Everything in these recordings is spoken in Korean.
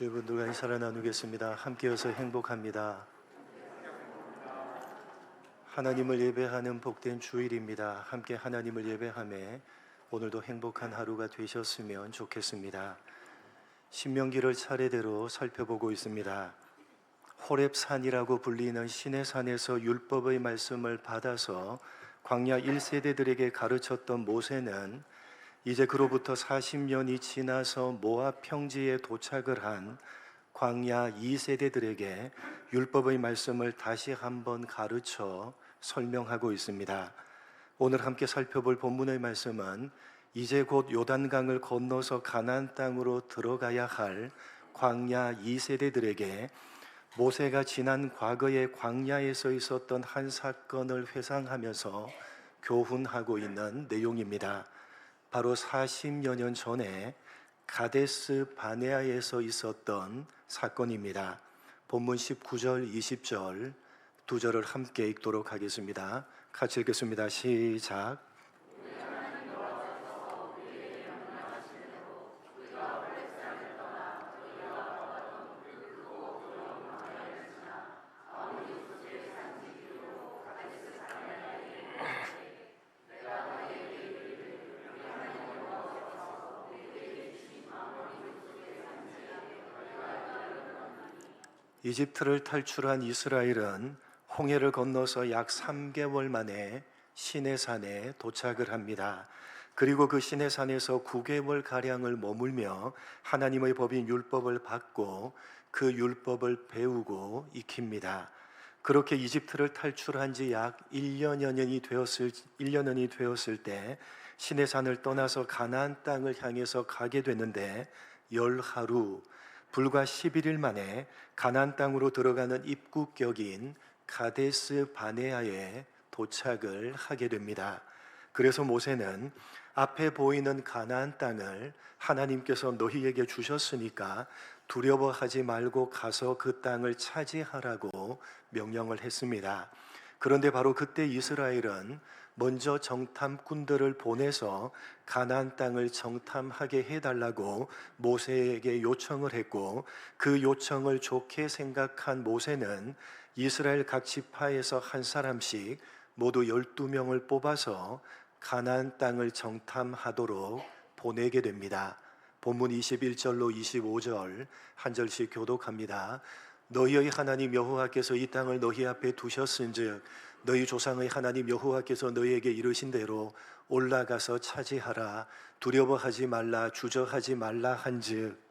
여러분들과 인사를 나누겠습니다. 함께여서 행복합니다. 하나님을 예배하는 복된 주일입니다. 함께 하나님을 예배하며 오늘도 행복한 하루가 되셨으면 좋겠습니다. 신명기를 차례대로 살펴보고 있습니다. 호렙산이라고 불리는 시내산에서 율법의 말씀을 받아서 광야 1세대들에게 가르쳤던 모세는 이제 그로부터 40년이 지나서 모압 평지에 도착을 한 광야 2세대들에게 율법의 말씀을 다시 한번 가르쳐 설명하고 있습니다. 오늘 함께 살펴볼 본문의 말씀은 이제 곧 요단강을 건너서 가나안 땅으로 들어가야 할 광야 2세대들에게 모세가 지난 과거의 광야에서 있었던 한 사건을 회상하면서 교훈하고 있는 내용입니다. 바로 40여 년 전에 가데스 바네아에서 있었던 사건입니다. 본문 19절, 20절 두 절을 함께 읽도록 하겠습니다. 같이 읽겠습니다. 시작. '이집트를 탈출한 이스라엘은 홍해를 건너서 약 3개월 만에 시내산에 도착을 합니다. 그리고 그 시내산에서 9개월가량을 머물며 하나님의 법인 율법을 받고 그 율법을 배우고 익힙니다. 그렇게 이집트를 탈출한 지 약 1년여년이 되었을 때 시내산을 떠나서 가나안 땅을 향해서 가게 되는데 열하루, 불과 11일 만에 가나안 땅으로 들어가는 입국격인 가데스 바네아에 도착을 하게 됩니다. 그래서 모세는 앞에 보이는 가나안 땅을 하나님께서 너희에게 주셨으니까 두려워하지 말고 가서 그 땅을 차지하라고 명령을 했습니다. 그런데 바로 그때 이스라엘은 먼저 정탐꾼들을 보내서 가나안 땅을 정탐하게 해달라고 모세에게 요청을 했고, 그 요청을 좋게 생각한 모세는 이스라엘 각 지파에서 한 사람씩 모두 12명을 뽑아서 가나안 땅을 정탐하도록 보내게 됩니다. 본문 21절로 25절 한 절씩 교독합니다. 너희의 하나님 여호와께서 이 땅을 너희 앞에 두셨은즉 너희 조상의 하나님 여호와께서 너희에게 이르신 대로 올라가서 차지하라. 두려워하지 말라, 주저하지 말라 한즉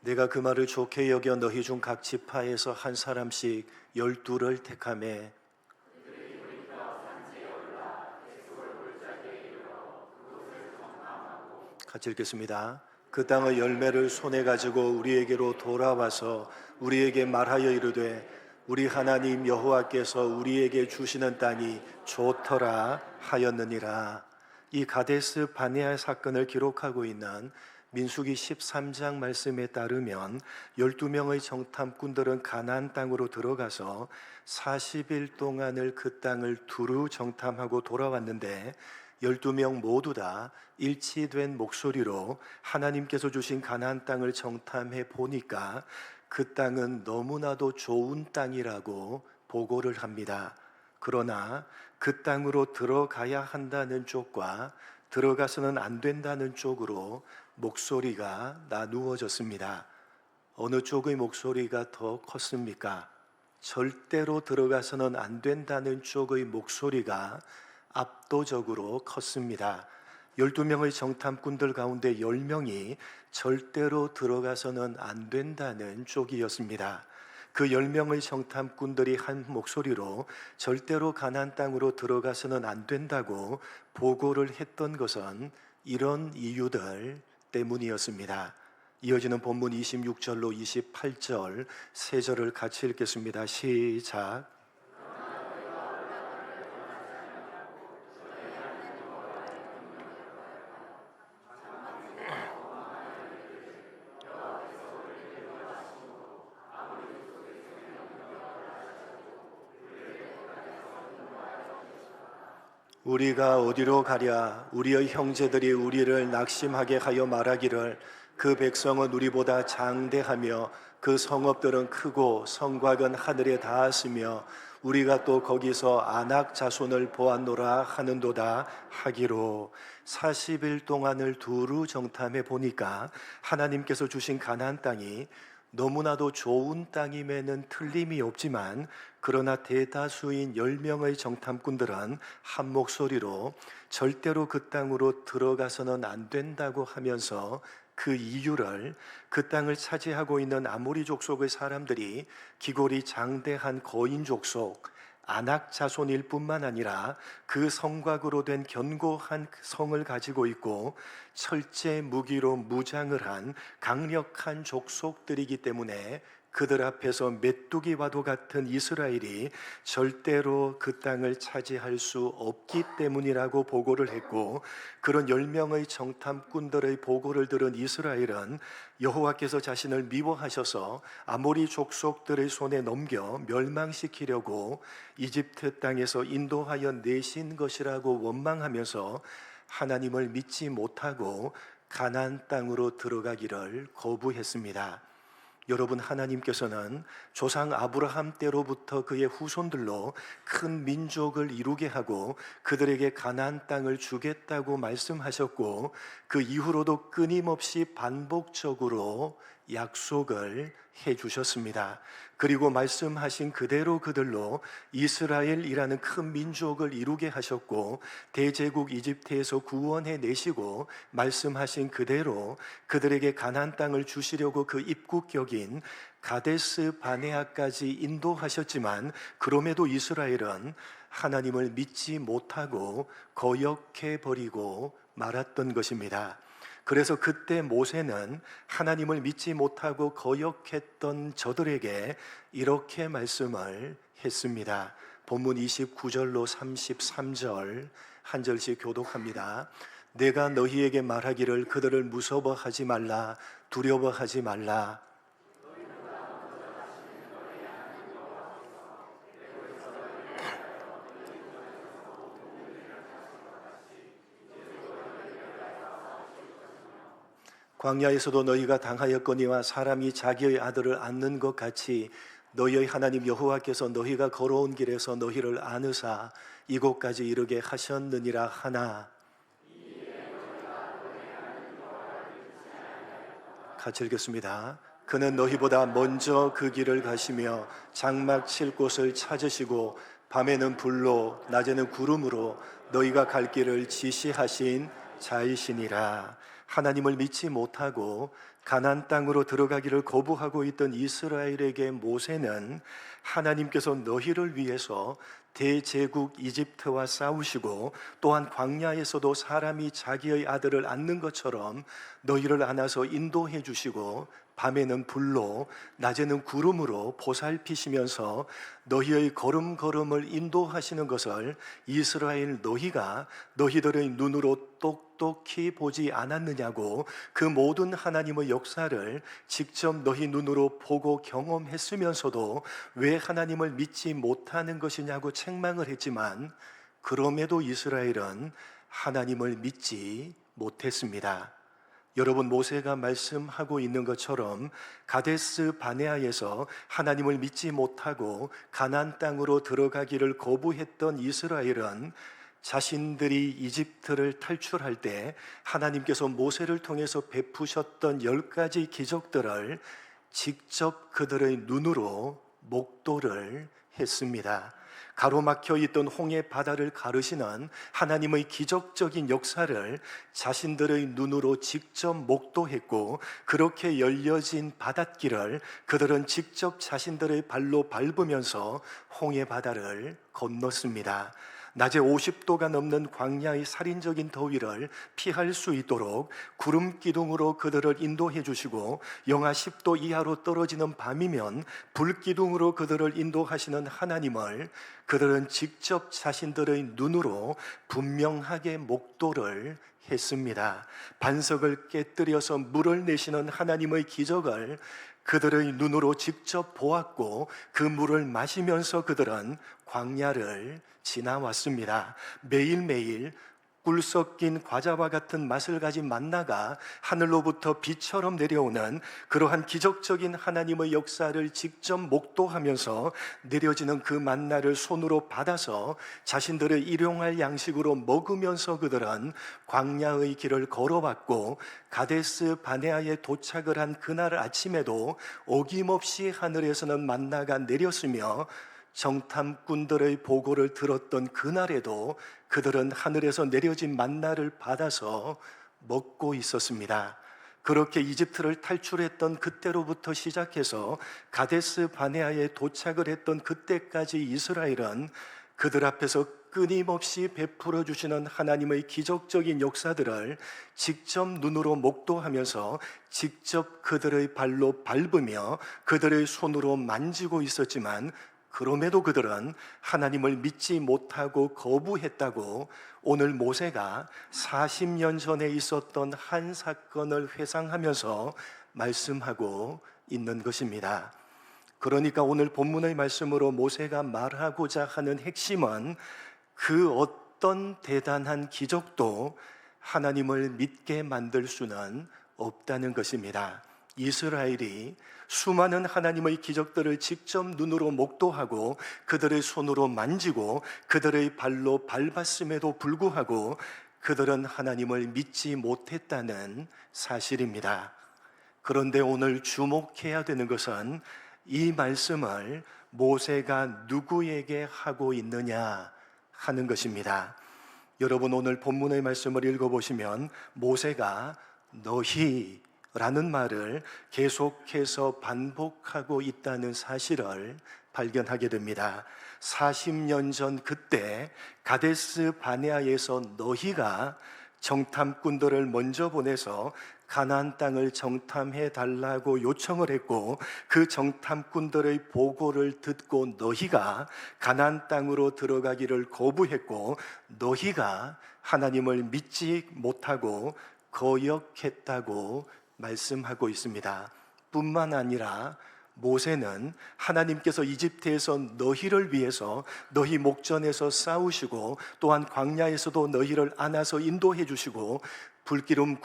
내가 그 말을 좋게 여겨 너희 중 각 지파에서 한 사람씩 12를 택하매 같이 읽겠습니다. 그 땅의 열매를 손에 가지고 우리에게로 돌아와서 우리에게 말하여 이르되 우리 하나님 여호와께서 우리에게 주시는 땅이 좋더라 하였느니라. 이 가데스 바네아 사건을 기록하고 있는 민수기 13장 말씀에 따르면 12명의 정탐꾼들은 가나안 땅으로 들어가서 40일 동안을 그 땅을 두루 정탐하고 돌아왔는데 12명 모두 다 일치된 목소리로 하나님께서 주신 가나안 땅을 정탐해 보니까 그 땅은 너무나도 좋은 땅이라고 보고를 합니다. 그러나 그 땅으로 들어가야 한다는 쪽과 들어가서는 안 된다는 쪽으로 목소리가 나누어졌습니다. 어느 쪽의 목소리가 더 컸습니까? 절대로 들어가서는 안 된다는 쪽의 목소리가 압도적으로 컸습니다. 12명의 정탐꾼들 가운데 10명이 절대로 들어가서는 안 된다는 쪽이었습니다. 그 10명의 정탐꾼들이 한 목소리로 절대로 가나안 땅으로 들어가서는 안 된다고 보고를 했던 것은 이런 이유들 때문이었습니다. 이어지는 본문 26절로 28절 세 절을 같이 읽겠습니다. 시작. 우리가 어디로 가랴? 우리의 형제들이 우리를 낙심하게 하여 말하기를 그 백성은 우리보다 장대하며 그 성읍들은 크고 성곽은 하늘에 닿았으며 우리가 또 거기서 아낙 자손을 보았노라 하는도다 하기로. 40일 동안을 두루 정탐해 보니까 하나님께서 주신 가나안 땅이 너무나도 좋은 땅임에는 틀림이 없지만, 그러나 대다수인 10명의 정탐꾼들은 한 목소리로 절대로 그 땅으로 들어가서는 안 된다고 하면서 그 이유를 그 땅을 차지하고 있는 아모리 족속의 사람들이 기골이 장대한 거인 족속 아낙 자손일 뿐만 아니라 그 성곽으로 된 견고한 성을 가지고 있고 철제 무기로 무장을 한 강력한 족속들이기 때문에 그들 앞에서 메뚜기와도 같은 이스라엘이 절대로 그 땅을 차지할 수 없기 때문이라고 보고를 했고, 그런 10명의 정탐꾼들의 보고를 들은 이스라엘은 여호와께서 자신을 미워하셔서 아모리 족속들의 손에 넘겨 멸망시키려고 이집트 땅에서 인도하여 내신 것이라고 원망하면서 하나님을 믿지 못하고 가나안 땅으로 들어가기를 거부했습니다. 여러분, 하나님께서는 조상 아브라함 때로부터 그의 후손들로 큰 민족을 이루게 하고 그들에게 가나안 땅을 주겠다고 말씀하셨고, 그 이후로도 끊임없이 반복적으로 약속을 해주셨습니다. 그리고 말씀하신 그대로 그들로 이스라엘이라는 큰 민족을 이루게 하셨고, 대제국 이집트에서 구원해 내시고 말씀하신 그대로 그들에게 가나안 땅을 주시려고 그 입국격인 가데스 바네아까지 인도하셨지만, 그럼에도 이스라엘은 하나님을 믿지 못하고 거역해 버리고 말았던 것입니다. 그래서 그때 모세는 하나님을 믿지 못하고 거역했던 저들에게 이렇게 말씀을 했습니다. 본문 29절로 33절 한 절씩 교독합니다. 내가 너희에게 말하기를 그들을 무서워하지 말라, 두려워하지 말라. 광야에서도 너희가 당하였거니와 사람이 자기의 아들을 안는 것 같이 너희의 하나님 여호와께서 너희가 걸어온 길에서 너희를 안으사 이곳까지 이르게 하셨느니라 하나. 같이 읽겠습니다. 그는 너희보다 먼저 그 길을 가시며 장막 칠 곳을 찾으시고 밤에는 불로 낮에는 구름으로 너희가 갈 길을 지시하신 자이시니라. 하나님을 믿지 못하고 가나안 땅으로 들어가기를 거부하고 있던 이스라엘에게 모세는 하나님께서 너희를 위해서 대제국 이집트와 싸우시고 또한 광야에서도 사람이 자기의 아들을 안는 것처럼 너희를 안아서 인도해 주시고 밤에는 불로 낮에는 구름으로 보살피시면서 너희의 걸음걸음을 인도하시는 것을 이스라엘 너희가 너희들의 눈으로 똑똑히 보지 않았느냐고, 그 모든 하나님의 역사를 직접 너희 눈으로 보고 경험했으면서도 왜 하나님을 믿지 못하는 것이냐고 책망을 했지만, 그럼에도 이스라엘은 하나님을 믿지 못했습니다. 여러분, 모세가 말씀하고 있는 것처럼 가데스 바네아에서 하나님을 믿지 못하고 가나안 땅으로 들어가기를 거부했던 이스라엘은 자신들이 이집트를 탈출할 때 하나님께서 모세를 통해서 베푸셨던 10가지 기적들을 직접 그들의 눈으로 목도를 했습니다. 가로막혀 있던 홍해 바다를 가르시는 하나님의 기적적인 역사를 자신들의 눈으로 직접 목도했고, 그렇게 열려진 바닷길을 그들은 직접 자신들의 발로 밟으면서 홍해 바다를 건넜습니다. 낮에 50도가 넘는 광야의 살인적인 더위를 피할 수 있도록 구름 기둥으로 그들을 인도해 주시고, 영하 10도 이하로 떨어지는 밤이면 불 기둥으로 그들을 인도하시는 하나님을 그들은 직접 자신들의 눈으로 분명하게 목도를 했습니다. 반석을 깨뜨려서 물을 내시는 하나님의 기적을 그들의 눈으로 직접 보았고 그 물을 마시면서 그들은 광야를 지나왔습니다. 매일매일 꿀 섞인 과자와 같은 맛을 가진 만나가 하늘로부터 비처럼 내려오는 그러한 기적적인 하나님의 역사를 직접 목도하면서 내려지는 그 만나를 손으로 받아서 자신들의 일용할 양식으로 먹으면서 그들은 광야의 길을 걸어왔고 가데스 바네아에 도착을 한 그날 아침에도 어김없이 하늘에서는 만나가 내렸으며 정탐꾼들의 보고를 들었던 그날에도 그들은 하늘에서 내려진 만나를 받아서 먹고 있었습니다. 그렇게 이집트를 탈출했던 그때로부터 시작해서 가데스 바네아에 도착을 했던 그때까지 이스라엘은 그들 앞에서 끊임없이 베풀어 주시는 하나님의 기적적인 역사들을 직접 눈으로 목도하면서 직접 그들의 발로 밟으며 그들의 손으로 만지고 있었지만 그럼에도 그들은 하나님을 믿지 못하고 거부했다고 오늘 모세가 40년 전에 있었던 한 사건을 회상하면서 말씀하고 있는 것입니다. 그러니까 오늘 본문의 말씀으로 모세가 말하고자 하는 핵심은 그 어떤 대단한 기적도 하나님을 믿게 만들 수는 없다는 것입니다. 이스라엘이 수많은 하나님의 기적들을 직접 눈으로 목도하고 그들의 손으로 만지고 그들의 발로 밟았음에도 불구하고 그들은 하나님을 믿지 못했다는 사실입니다. 그런데 오늘 주목해야 되는 것은 이 말씀을 모세가 누구에게 하고 있느냐 하는 것입니다. 여러분, 오늘 본문의 말씀을 읽어보시면 모세가 너희 라는 말을 계속해서 반복하고 있다는 사실을 발견하게 됩니다. 40년 전 그때 가데스 바네아에서 너희가 정탐꾼들을 먼저 보내서 가나안 땅을 정탐해 달라고 요청을 했고 그 정탐꾼들의 보고를 듣고 너희가 가나안 땅으로 들어가기를 거부했고 너희가 하나님을 믿지 못하고 거역했다고 말씀하고 있습니다. 뿐만 아니라 모세는 하나님께서 이집트에서 너희를 위해서 너희 목전에서 싸우시고 또한 광야에서도 너희를 안아서 인도해 주시고 불기둥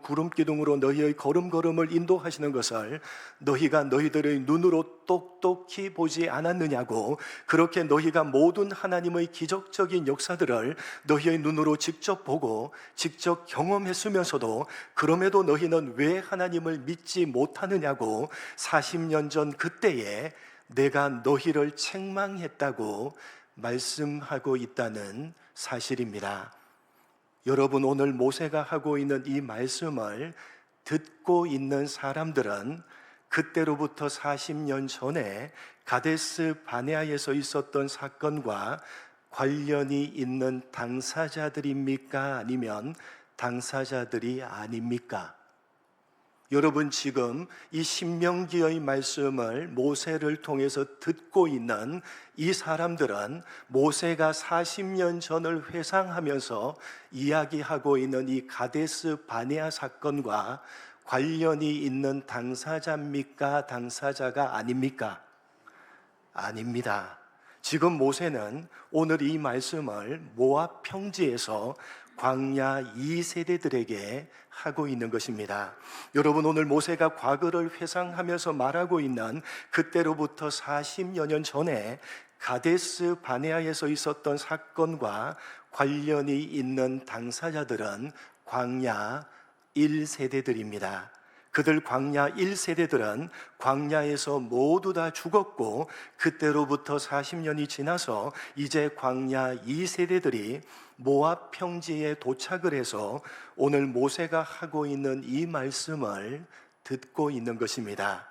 구름기둥으로 너희의 걸음걸음을 인도하시는 것을 너희가 너희들의 눈으로 똑똑히 보지 않았느냐고, 그렇게 너희가 모든 하나님의 기적적인 역사들을 너희의 눈으로 직접 보고 직접 경험했으면서도 그럼에도 너희는 왜 하나님을 믿지 못하느냐고 40년 전 그때에 내가 너희를 책망했다고 말씀하고 있다는 사실입니다. 여러분, 오늘 모세가 하고 있는 이 말씀을 듣고 있는 사람들은 그때로부터 40년 전에 가데스 바네아에서 있었던 사건과 관련이 있는 당사자들입니까? 아니면 당사자들이 아닙니까? 여러분, 지금 이 신명기의 말씀을 모세를 통해서 듣고 있는 이 사람들은 모세가 40년 전을 회상하면서 이야기하고 있는 이 가데스 바네아 사건과 관련이 있는 당사자입니까? 당사자가 아닙니까? 아닙니다. 지금 모세는 오늘 이 말씀을 모압 평지에서 광야 2세대들에게 하고 있는 것입니다. 여러분, 오늘 모세가 과거를 회상하면서 말하고 있는 그때로부터 40여 년 전에 가데스 바네아에서 있었던 사건과 관련이 있는 당사자들은 광야 1세대들입니다. 그들 광야 1세대들은 광야에서 모두 다 죽었고 그때로부터 40년이 지나서 이제 광야 2세대들이 모압 평지에 도착을 해서 오늘 모세가 하고 있는 이 말씀을 듣고 있는 것입니다.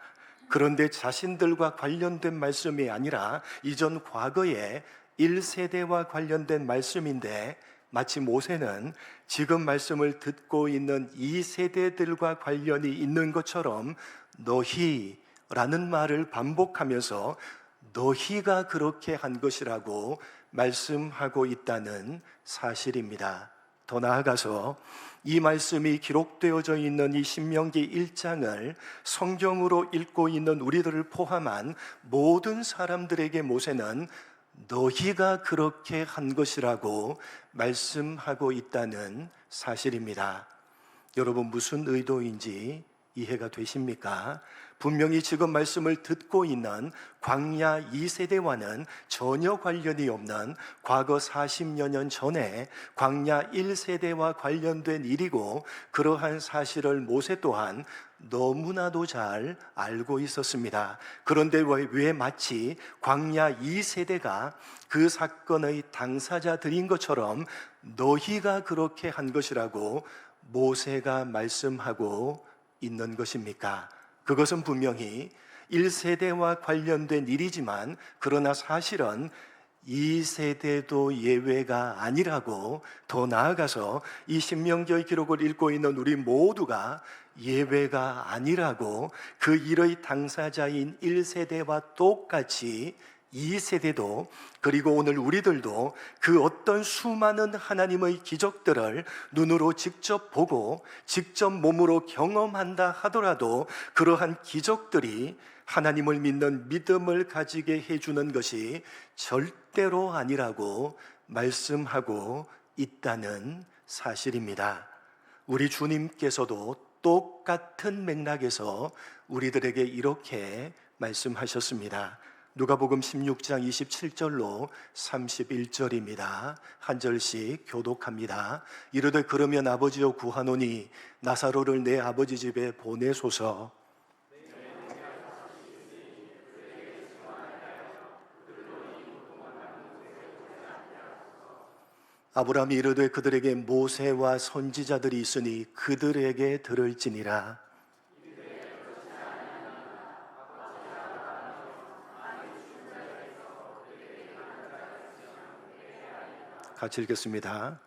그런데 자신들과 관련된 말씀이 아니라 이전 과거의 1세대와 관련된 말씀인데 마치 모세는 지금 말씀을 듣고 있는 이 세대들과 관련이 있는 것처럼 너희라는 말을 반복하면서 너희가 그렇게 한 것이라고 말씀하고 있다는 사실입니다. 더 나아가서 이 말씀이 기록되어져 있는 이 신명기 1장을 성경으로 읽고 있는 우리들을 포함한 모든 사람들에게 모세는 너희가 그렇게 한 것이라고 말씀하고 있다는 사실입니다. 여러분, 무슨 의도인지 이해가 되십니까? 분명히 지금 말씀을 듣고 있는 광야 2세대와는 전혀 관련이 없는 과거 40여 년 전에 광야 1세대와 관련된 일이고, 그러한 사실을 모세 또한 너무나도 잘 알고 있었습니다. 그런데 왜 마치 광야 2세대가 그 사건의 당사자들인 것처럼 너희가 그렇게 한 것이라고 모세가 말씀하고 있는 것입니까? 그것은 분명히 1세대와 관련된 일이지만, 그러나 사실은 2세대도 예외가 아니라고, 더 나아가서 이 신명기의 기록을 읽고 있는 우리 모두가 예외가 아니라고, 그 일의 당사자인 1세대와 똑같이 2세대도, 그리고 오늘 우리들도 그 어떤 수많은 하나님의 기적들을 눈으로 직접 보고 직접 몸으로 경험한다 하더라도 그러한 기적들이 하나님을 믿는 믿음을 가지게 해주는 것이 절대로 아니라고 말씀하고 있다는 사실입니다. 우리 주님께서도 똑같은 맥락에서 우리들에게 이렇게 말씀하셨습니다. 누가복음 16장 27절로 31절입니다. 한 절씩 교독합니다. 이르되 그러면 아버지여 구하노니 나사로를 내 아버지 집에 보내소서. 아브라함이 이르되 그들에게 모세와 선지자들이 있으니 그들에게 들을지니라. 같이 읽겠습니다.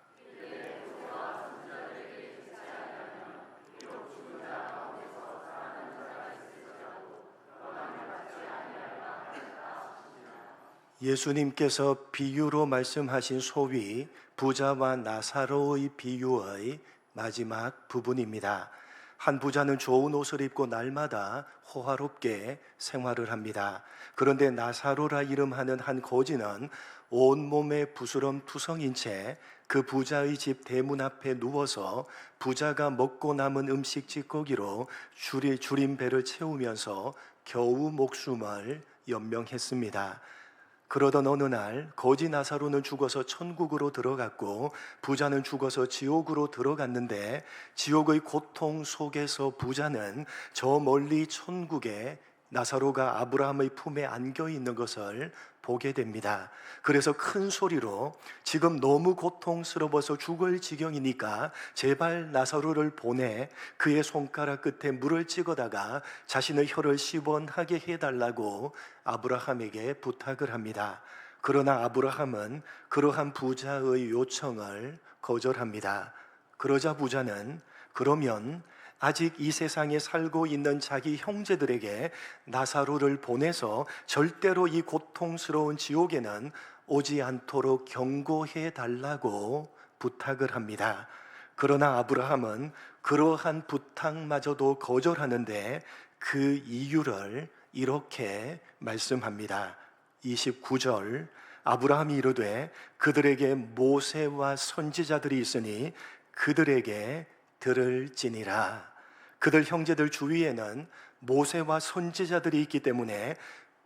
예수님께서 비유로 말씀하신 소위 부자와 나사로의 비유의 마지막 부분입니다. 한 부자는 좋은 옷을 입고 날마다 호화롭게 생활을 합니다. 그런데 나사로라 이름하는 한 거지는 온몸에 부스럼투성인 채 그 부자의 집 대문 앞에 누워서 부자가 먹고 남은 음식 찌꺼기로 줄인 배를 채우면서 겨우 목숨을 연명했습니다. 그러던 어느 날 거지 나사로는 죽어서 천국으로 들어갔고 부자는 죽어서 지옥으로 들어갔는데, 지옥의 고통 속에서 부자는 저 멀리 천국에 나사로가 아브라함의 품에 안겨 있는 것을 보게 됩니다. 그래서 큰 소리로 지금 너무 고통스러워서 죽을 지경이니까 제발 나사로를 보내 그의 손가락 끝에 물을 찍어다가 자신의 혀를 시원하게 해달라고 아브라함에게 부탁을 합니다. 그러나 아브라함은 그러한 부자의 요청을 거절합니다. 그러자 부자는 그러면 아직 이 세상에 살고 있는 자기 형제들에게 나사로를 보내서 절대로 이 고통스러운 지옥에는 오지 않도록 경고해 달라고 부탁을 합니다. 그러나 아브라함은 그러한 부탁마저도 거절하는데 그 이유를 이렇게 말씀합니다. 29절, 아브라함이 이르되 그들에게 모세와 선지자들이 있으니 그들에게 들을지니라. 그들 형제들 주위에는 모세와 선지자들이 있기 때문에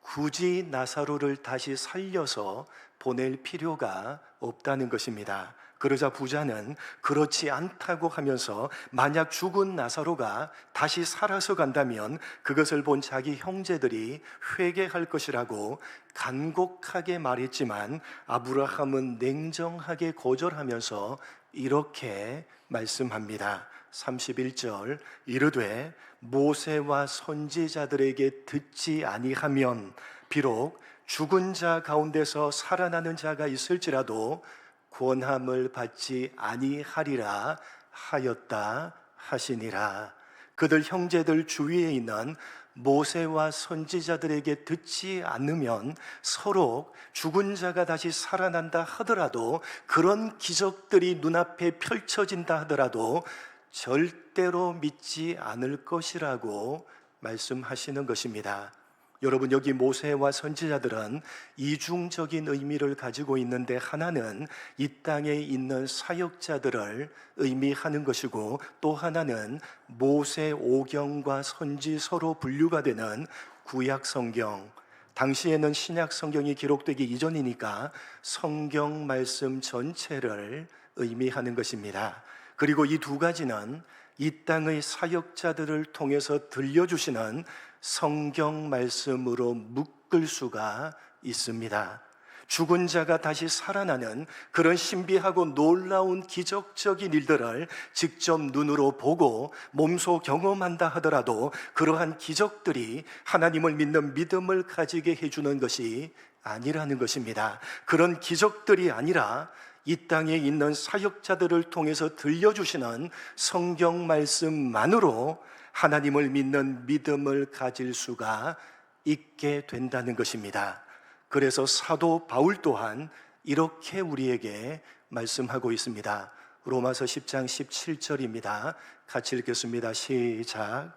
굳이 나사로를 다시 살려서 보낼 필요가 없다는 것입니다. 그러자 부자는 그렇지 않다고 하면서 만약 죽은 나사로가 다시 살아서 간다면 그것을 본 자기 형제들이 회개할 것이라고 간곡하게 말했지만, 아브라함은 냉정하게 거절하면서 이렇게 말씀합니다. 31절, 이르되 모세와 선지자들에게 듣지 아니하면 비록 죽은 자 가운데서 살아나는 자가 있을지라도 권함을 받지 아니하리라 하였다 하시니라. 그들 형제들 주위에 있는 모세와 선지자들에게 듣지 않으면 서로 죽은 자가 다시 살아난다 하더라도, 그런 기적들이 눈앞에 펼쳐진다 하더라도 절대로 믿지 않을 것이라고 말씀하시는 것입니다. 여러분, 여기 모세와 선지자들은 이중적인 의미를 가지고 있는데, 하나는 이 땅에 있는 사역자들을 의미하는 것이고, 또 하나는 모세 오경과 선지서로 분류가 되는 구약 성경, 당시에는 신약 성경이 기록되기 이전이니까 성경 말씀 전체를 의미하는 것입니다. 그리고 이 두 가지는 이 땅의 사역자들을 통해서 들려주시는 성경 말씀으로 묶을 수가 있습니다. 죽은 자가 다시 살아나는 그런 신비하고 놀라운 기적적인 일들을 직접 눈으로 보고 몸소 경험한다 하더라도, 그러한 기적들이 하나님을 믿는 믿음을 가지게 해주는 것이 아니라는 것입니다. 그런 기적들이 아니라 이 땅에 있는 사역자들을 통해서 들려주시는 성경 말씀만으로 하나님을 믿는 믿음을 가질 수가 있게 된다는 것입니다. 그래서 사도 바울 또한 이렇게 우리에게 말씀하고 있습니다. 로마서 10장 17절입니다. 같이 읽겠습니다. 시작.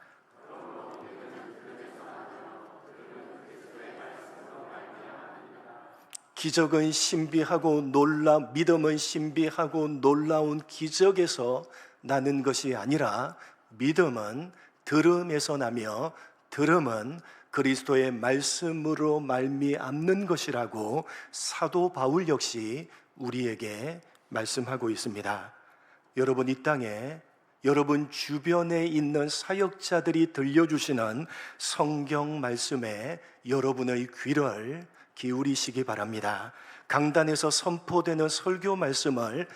기적은 신비하고 믿음은 신비하고 놀라운 기적에서 나는 것이 아니라, 믿음은 들음에서 나며 들음은 그리스도의 말씀으로 말미암는 것이라고 사도 바울 역시 우리에게 말씀하고 있습니다. 여러분, 이 땅에 여러분 주변에 있는 사역자들이 들려주시는 성경 말씀에 여러분의 귀를 기울이시기 바랍니다. 강단에서 선포되는 설교 말씀을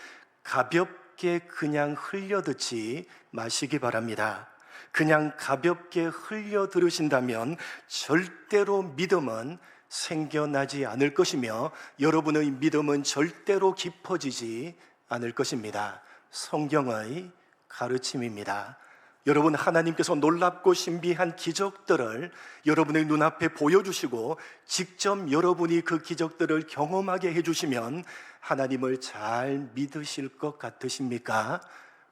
가볍게 그냥 흘려 듣지 마시기 바랍니다. 그냥 가볍게 흘려 들으신다면 절대로 믿음은 생겨나지 않을 것이며, 여러분의 믿음은 절대로 깊어지지 않을 것입니다. 성경의 가르침입니다. 여러분, 하나님께서 놀랍고 신비한 기적들을 여러분의 눈앞에 보여주시고 직접 여러분이 그 기적들을 경험하게 해주시면 하나님을 잘 믿으실 것 같으십니까?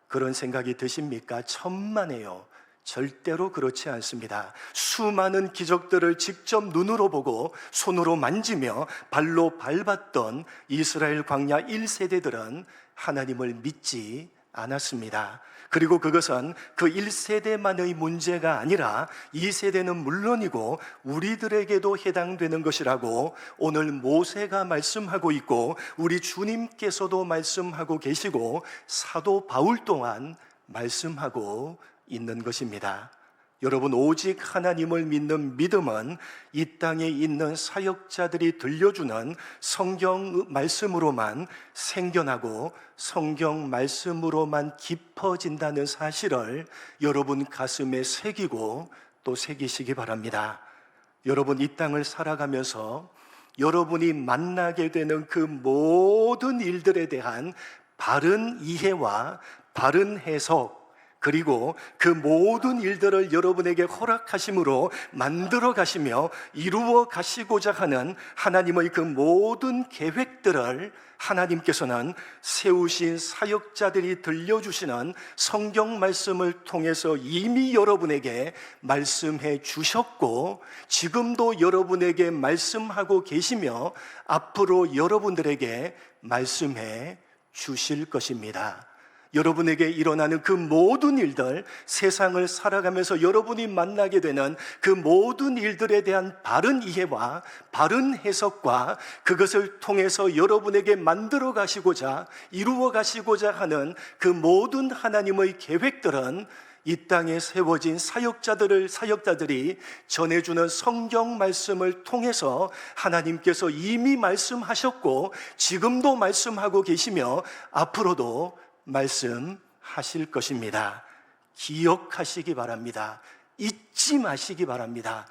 그런 생각이 드십니까? 천만에요. 절대로 그렇지 않습니다. 수많은 기적들을 직접 눈으로 보고 손으로 만지며 발로 밟았던 이스라엘 광야 1세대들은 하나님을 믿지 않았습니다. 그리고 그것은 그 1세대만의 문제가 아니라 2세대는 물론이고 우리들에게도 해당되는 것이라고 오늘 모세가 말씀하고 있고, 우리 주님께서도 말씀하고 계시고, 사도 바울 또한 말씀하고 있는 것입니다. 여러분, 오직 하나님을 믿는 믿음은 이 땅에 있는 사역자들이 들려주는 성경 말씀으로만 생겨나고 성경 말씀으로만 깊어진다는 사실을 여러분 가슴에 새기고 또 새기시기 바랍니다. 여러분, 이 땅을 살아가면서 여러분이 만나게 되는 그 모든 일들에 대한 바른 이해와 바른 해석, 그리고 그 모든 일들을 여러분에게 허락하심으로 만들어 가시며 이루어 가시고자 하는 하나님의 그 모든 계획들을 하나님께서는 세우신 사역자들이 들려주시는 성경 말씀을 통해서 이미 여러분에게 말씀해 주셨고, 지금도 여러분에게 말씀하고 계시며 앞으로 여러분들에게 말씀해 주실 것입니다. 여러분에게 일어나는 그 모든 일들, 세상을 살아가면서 여러분이 만나게 되는 그 모든 일들에 대한 바른 이해와 바른 해석과 그것을 통해서 여러분에게 만들어 가시고자, 이루어 가시고자 하는 그 모든 하나님의 계획들은 이 땅에 세워진 사역자들이 전해주는 성경 말씀을 통해서 하나님께서 이미 말씀하셨고 지금도 말씀하고 계시며 앞으로도 말씀하실 것입니다. 기억하시기 바랍니다. 잊지 마시기 바랍니다.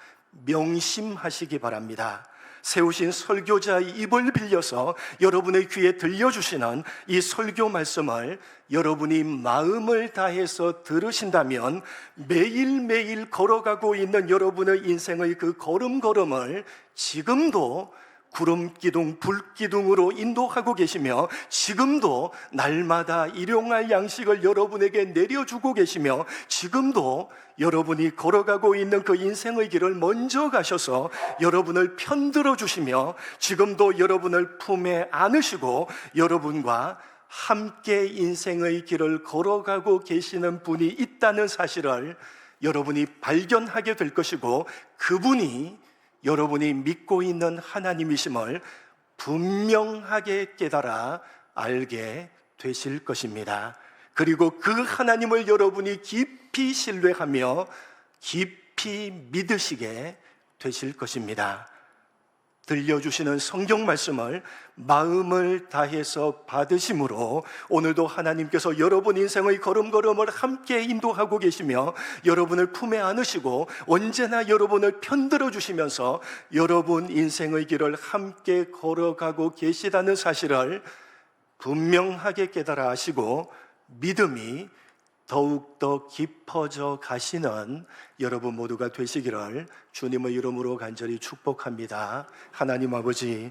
명심하시기 바랍니다. 세우신 설교자의 입을 빌려서 여러분의 귀에 들려주시는 이 설교 말씀을 여러분이 마음을 다해서 들으신다면 매일매일 걸어가고 있는 여러분의 인생의 그 걸음걸음을 지금도 구름기둥, 불기둥으로 인도하고 계시며 지금도 날마다 일용할 양식을 여러분에게 내려주고 계시며 지금도 여러분이 걸어가고 있는 그 인생의 길을 먼저 가셔서 여러분을 편들어 주시며 지금도 여러분을 품에 안으시고 여러분과 함께 인생의 길을 걸어가고 계시는 분이 있다는 사실을 여러분이 발견하게 될 것이고 그분이 여러분이 믿고 있는 하나님이심을 분명하게 깨달아 알게 되실 것입니다. 그리고 그 하나님을 여러분이 깊이 신뢰하며 깊이 믿으시게 되실 것입니다. 들려주시는 성경 말씀을 마음을 다해서 받으심으로 오늘도 하나님께서 여러분 인생의 걸음걸음을 함께 인도하고 계시며 여러분을 품에 안으시고 언제나 여러분을 편들어 주시면서 여러분 인생의 길을 함께 걸어가고 계시다는 사실을 분명하게 깨달아 아시고 믿음이 더욱더 깊어져 가시는 여러분 모두가 되시기를 주님의 이름으로 간절히 축복합니다. 하나님 아버지,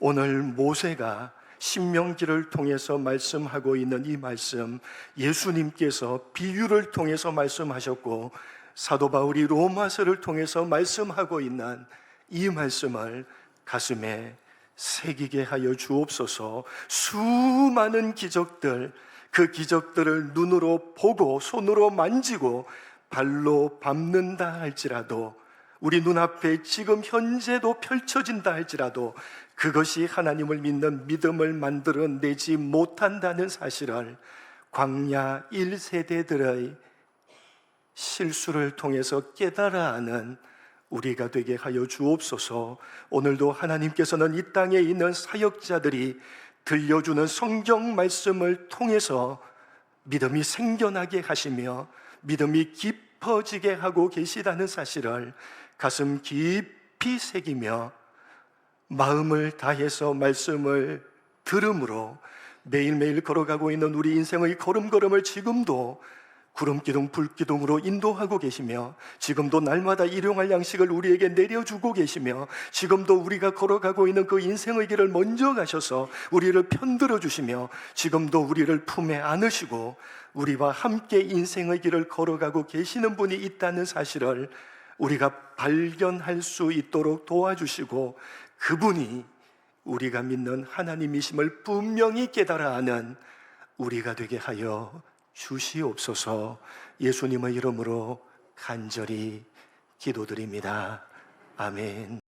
오늘 모세가 신명기를 통해서 말씀하고 있는 이 말씀, 예수님께서 비유를 통해서 말씀하셨고 사도 바울이 로마서를 통해서 말씀하고 있는 이 말씀을 가슴에 새기게 하여 주옵소서. 수많은 기적들, 그 기적들을 눈으로 보고 손으로 만지고 발로 밟는다 할지라도 우리 눈앞에 지금 현재도 펼쳐진다 할지라도 그것이 하나님을 믿는 믿음을 만들어내지 못한다는 사실을 광야 1세대들의 실수를 통해서 깨달아 하는 우리가 되게 하여 주옵소서. 오늘도 하나님께서는 이 땅에 있는 사역자들이 들려주는 성경 말씀을 통해서 믿음이 생겨나게 하시며 믿음이 깊어지게 하고 계시다는 사실을 가슴 깊이 새기며 마음을 다해서 말씀을 들음으로 매일매일 걸어가고 있는 우리 인생의 걸음걸음을 지금도 구름기둥, 불기둥으로 인도하고 계시며 지금도 날마다 일용할 양식을 우리에게 내려주고 계시며 지금도 우리가 걸어가고 있는 그 인생의 길을 먼저 가셔서 우리를 편들어 주시며 지금도 우리를 품에 안으시고 우리와 함께 인생의 길을 걸어가고 계시는 분이 있다는 사실을 우리가 발견할 수 있도록 도와주시고 그분이 우리가 믿는 하나님이심을 분명히 깨달아 아는 우리가 되게 하여 주시옵소서. 예수님의 이름으로 간절히 기도드립니다. 아멘.